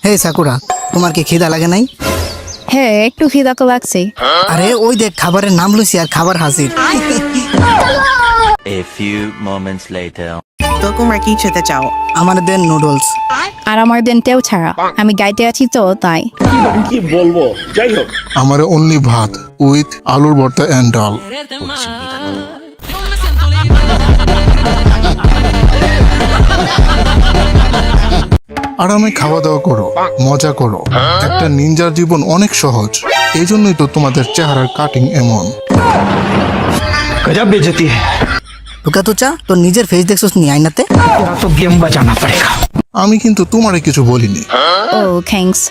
হে sakura, তোমার কি খিদা লাগে নাই? হ্যাঁ, একটু খিদা তো লাগছে। আরে ওই দেখ, খাবারের নাম লইছি আর খাবার হাজির। A few moments later. তো তোমরা কি খেতে চাও? আমার দেন নুডলস। আর আমার দেন তেও ছাড়া, আমি গাইতে আছি তো তাই। কি বলবো, যাই হোক। আমার অনলি ভাত উইথ আলুর ভর্তা এন্ড ডাল। আরামে খাওয়া দাওয়া করো, মজা করো। একটা নিনজার জীবন অনেক সহজ, এই জন্যই তো তোমাদের চেহারার কাটিং এমন। गजब बेइज्जती है। লুকা তো চা, তোর নিজের ফেস দেখছস নি আয়নাতে? तेरा तो गेम बजाना पड़ेगा। আমি কিন্তু তোমারে কিছু বলিনি। ও থ্যাঙ্কস।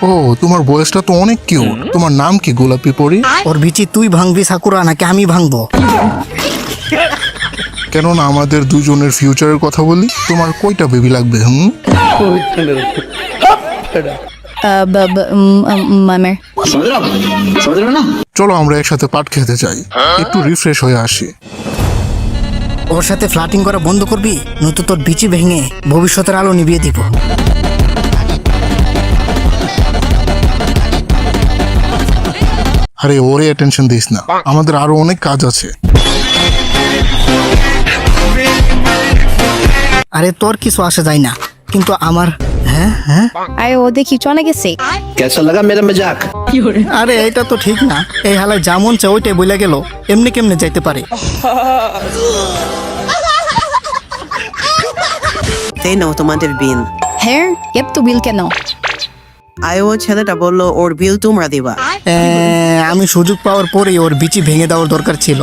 ও, তোমার বয়সটা তো অনেক কিউট। তোমার নাম কি গোলাপি পরি? ওর বিচি তুই ভাঙবি সাকুরা, নাকি আমি ভাঙবো? কেননা আমাদের দুজনের ফিউচারের কথা বলি। তোমার কয়টা বেবি লাগবে? মামের চলো আমরা একসাথে পাট খেতে যাই, একটু রিফ্রেশ হয়ে আসি। ওর সাথে ফ্লার্টিং করা বন্ধ করবি, নয়তো তোর বিচি ভেঙে ভবিষ্যতের আলো নিভিয়ে দিব। আরে ওরে অ্যাটেনশন দিস না, আমাদের আরো অনেক কাজ আছে। আরে তোর কিছু আসে যায় না, কিন্তু আমার হ্যাঁ হ্যাঁ। আরে ও দেখি চলে গেছে। कैसा लगा मेरा मजाक? আরে এটা তো ঠিক না, এই হালায় যেমন চা ওইটাই বইলা গেল, এমনি কেমনে যাইতে পারে? এই নাও তোমাদের বিল। হ্যাঁ, এত বিল কেন? আয় ও ছেলেটা বললো ওর বিল তোমরা দিবা। আমি সুযোগ পাওয়ার পরেই ওর বিচি ভেঙে দেওয়ার দরকার ছিল।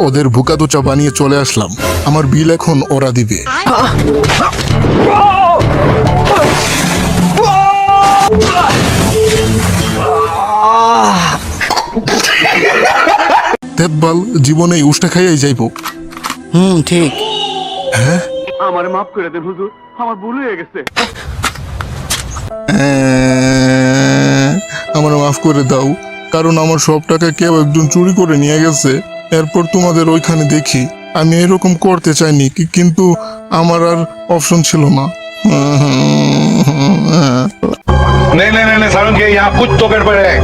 ওদের ভুকা দুচা বানিয়ে চলে আসলাম, আমার বিল এখন ওরা দিবে। তেতবাল জীবনে উষ্টা খাইয়াই যাইব। ঠিক। আমারে মাফ করে দেন হুজুর, আমার ভুল হয়ে গেছে। আমার মাফ করে দাও, কারণ আমার সব টাকা কেউ একজন চুরি করে নিয়ে গেছে। এরপর তোমাদের ওইখানে দেখি, আমি এরকম করতে চাইনি, কিন্তু আমার আর অপশন ছিল না। नहीं नहीं नहीं सारुण के यहाँ कुछ तो गड़बड़ है।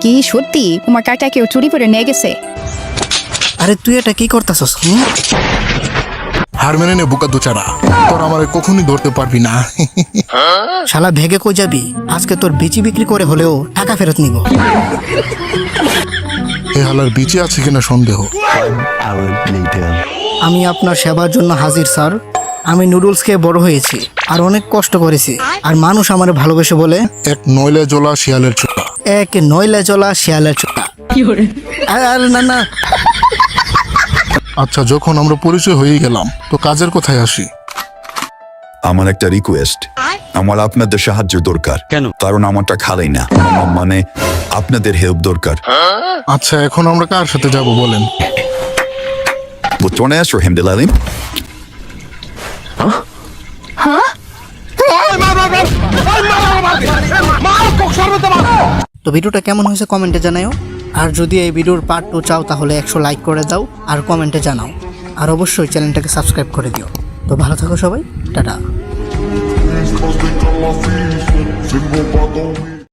কি সত্যি তোমার কাটা কেউ চুরি করে নিয়ে গেছে? আরে তুই এটা কি করতেছস? হার মেনে নে বুকা দুচারা, তোর আমার কখনই ধরতে পারবি না। শালা ভেগে কই যাবি? আজকে তোর বিচি বিক্রি করে হলেও টাকা ফেরত নিব। এ হালার বিচে আছে কিনা সন্দেহ। Hour later. আমি আপনার সেবার জন্য হাজির স্যার। আমি নুডলস খেয়ে বড় হয়েছি আর অনেক কষ্ট করেছি, আর মানুষ আমার ভালোবেসে বলে এক নইলে জলা শিয়ালের চোখা। এক নইলে চলা শিয়ালের চোখা। আরে না না, আচ্ছা, যখন আমরা পরিচয় হয়ে গেলাম, তো কাজের কথায় আসি। আমার একটা রিকোয়েস্ট, আমার আপনাদের সাহায্য দরকার। কেন? কারণ আমারটা খালাই না, মানে আপনাদের হেল্প দরকার। আচ্ছা, এখন আমরা কার সাথে যাব বলেন? Botones or Hemdelalim? তো ভিডিওটা কেমন হয়েছে কমেন্টে জানাও। আর যদি এই ভিডিওর পার্ট 2 চাও তাহলে 100 লাইক করে দাও আর কমেন্টে জানাও। আর অবশ্যই চ্যানেলটাকে সাবস্ক্রাইব করে দিও। তো ভালো থাকো সবাই, tata. Cause they got my feet, single bottle.